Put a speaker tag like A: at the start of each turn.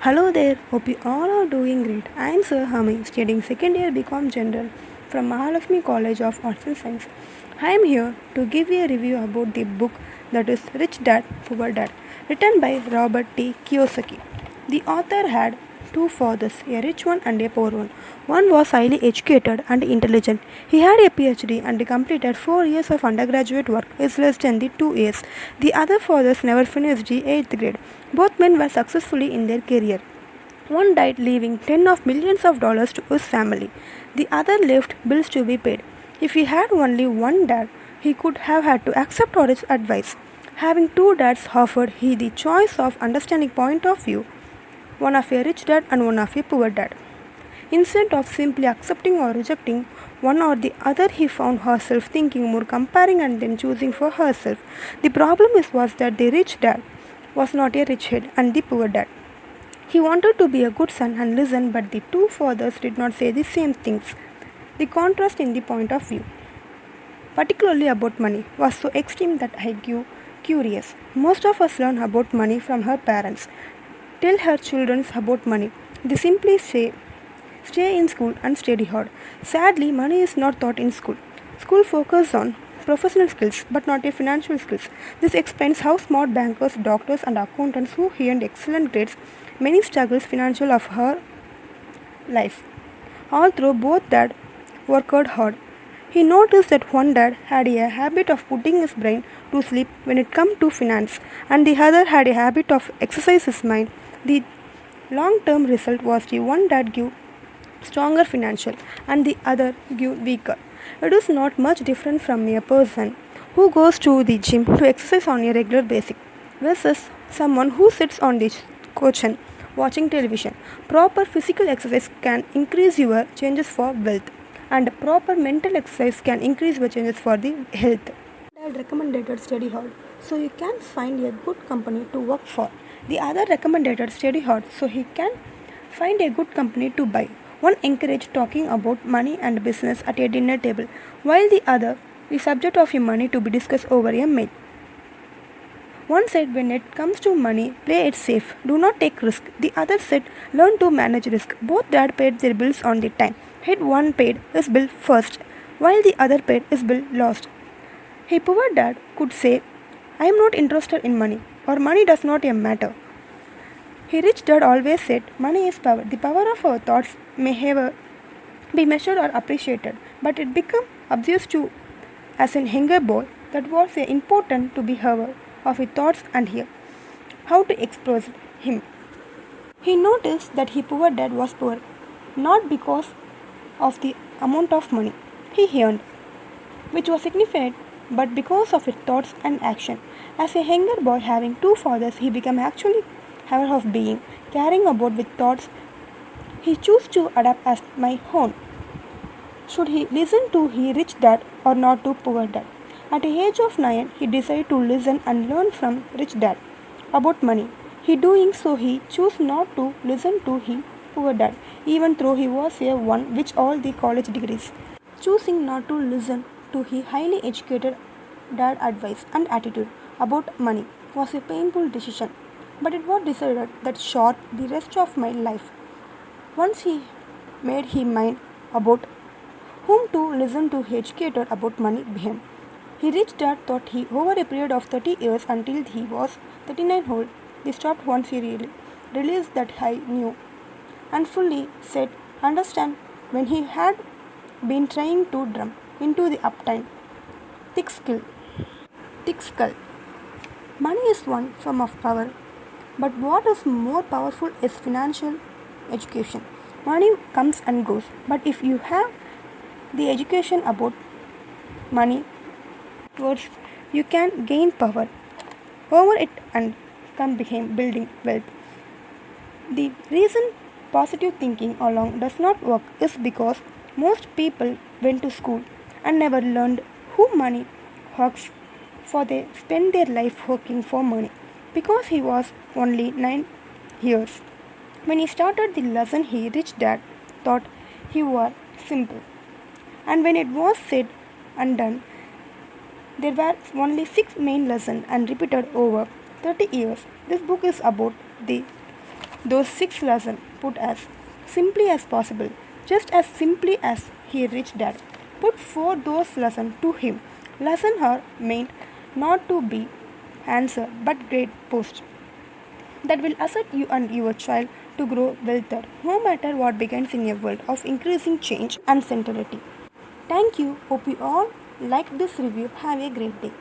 A: Hello there, hope you all are doing great. I am Sir Hami, studying second year BCom General from Mahalakshmi College of Arts and Science. I am here to give you a review about the book that is Rich Dad, Poor Dad, written by Robert T.Kiyosaki. The author had two fathers, a rich one and a poor one. One was highly educated and intelligent. He had a PhD and completed 4 years of undergraduate work, is less than the 2 years. The other fathers never finished the 8th grade. Both men were successfully in their career. One died leaving tens of millions of dollars to his family. The other left bills to be paid. If he had only one dad, he could have had to accept his advice. Having two dads offered he the choice of understanding point of view, one of a rich dad and one of a poor dad. Instead of simply accepting or rejecting one or the other, he found herself thinking more, comparing, and then choosing for herself. The problem was that the rich dad was not a rich head and the poor dad. He wanted to be a good son and listen, but the two fathers did not say the same things. The contrast in the point of view, particularly about money, was so extreme that I grew curious. Most of us learn about money from her parents. Tell her children about money. They simply say, stay in school and study hard. Sadly, money is not taught in school. School focuses on professional skills but not a financial skills. This explains how smart bankers, doctors and accountants who earned excellent grades many struggles financial of her life. Although both dad worked hard, he noticed that one dad had a habit of putting his brain to sleep when it came to finance, and the other had a habit of exercise his mind. The long-term result was the one dad gave stronger financial and the other give weaker. It is not much different from a person who goes to the gym to exercise on a regular basis versus someone who sits on the couch watching television. Proper physical exercise can increase your chances for wealth, and proper mental exercise can increase your chances for the health. Dad recommended study hard so you can find a good company to work for. The other recommended study hard so he can find a good company to buy. One encouraged talking about money and business at a dinner table, while the other, the subject of your money to be discussed over a meal. One said, when it comes to money, play it safe, do not take risk. The other said, learn to manage risk. Both dad paid their bills on the time. Yet one paid his bill first, while the other paid his bill last. A poor dad could say, I am not interested in money, or money does not matter. A rich dad always said, money is power. The power of our thoughts may ever be measured or appreciated, but it became obvious to as an younger boy that was important to be aware of his thoughts and hear how to express him. He noticed that his poor dad was poor, not because of the amount of money he earned, which was significant, but because of his thoughts and action. As a younger boy having two fathers, he became actually aware of being, caring about with thoughts he chose to adapt as my own. Should he listen to his rich dad or not to poor dad? At the age of 9, he decided to listen and learn from rich dad about money. He doing so he chose not to listen to his poor dad, even though he was a one which all the college degrees. Choosing not to listen to his highly educated dad advice and attitude about money was a painful decision, but it was decided that short the rest of my life. Once he made his mind about whom to listen to, he educated about money him. His rich dad thought he over a period of 30 years until he was 39 old. He stopped once he realized that I knew and fully said understand when he had been trying to drum into the uptime. Thick skill. Thick skull. Money is one form of power, but what is more powerful is financial education. Money comes and goes, but if you have the education about money, words, you can gain power over it and can become building wealth. The reason positive thinking alone does not work is because most people went to school and never learned who money works for. They spend their life working for money. Because he was only 9 years when he started the lesson, his rich dad thought he was simple. And when it was said and done, there were only 6 main lessons and repeated over 30 years. This book is about the those 6 lessons put as simply as possible, just as simply as he reached dad. Put 4 those lessons to him. Lesson are meant not to be answer but great post that will assist you and your child to grow wealthier, no matter what begins in a world of increasing change and centrality. Thank you. Hope you all liked this review. Have a great day.